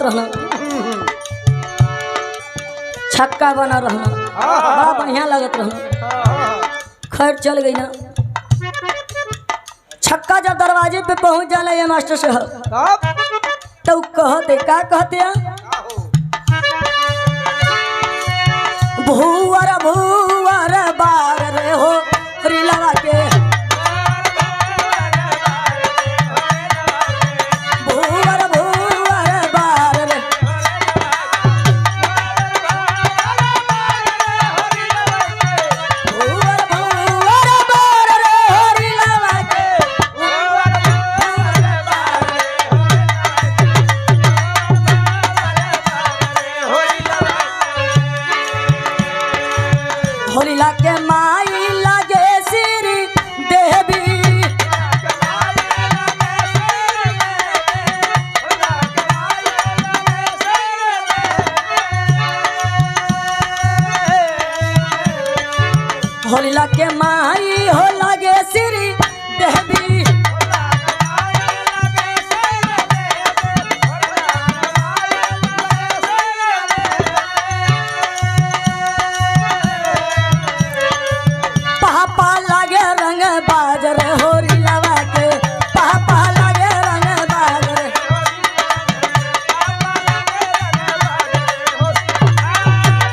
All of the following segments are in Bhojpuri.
रहना, छक्का बना रहना, बड़ा बढ़िया लगत रहना। खैर चल गई ना। छक्का जब दरवाजे पे पहुंच जाला ये मास्टर साहब तो कहते का कहते भूवर भूवर बार रे हो रिलवा के भूवर भूवर बार रे भूवर भूवर बार रे हो रिलवा के होलिला के माई लागे श्री देवी होलिला के माई हो लागे श्री देवी पापा लागे रंग बाजर होरी लवा के पापा लागे रंग बाजर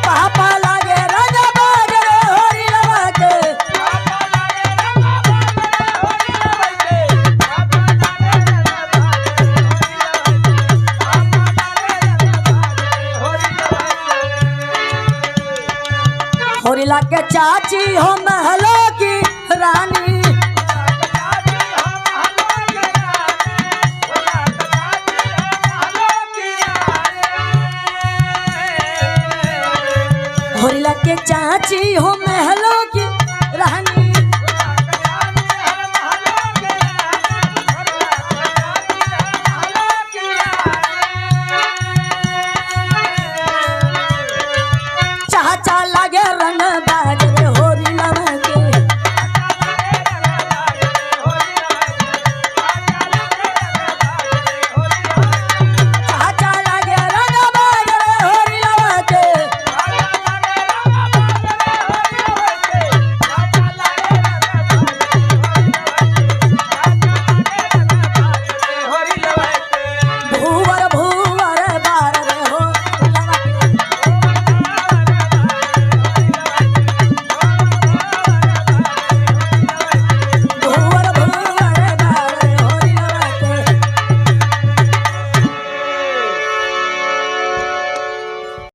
पापा लागे रंग बाजर होरी लवा के होरिला के चाची हो महलों की रानी होरिला के चाची हो महलों की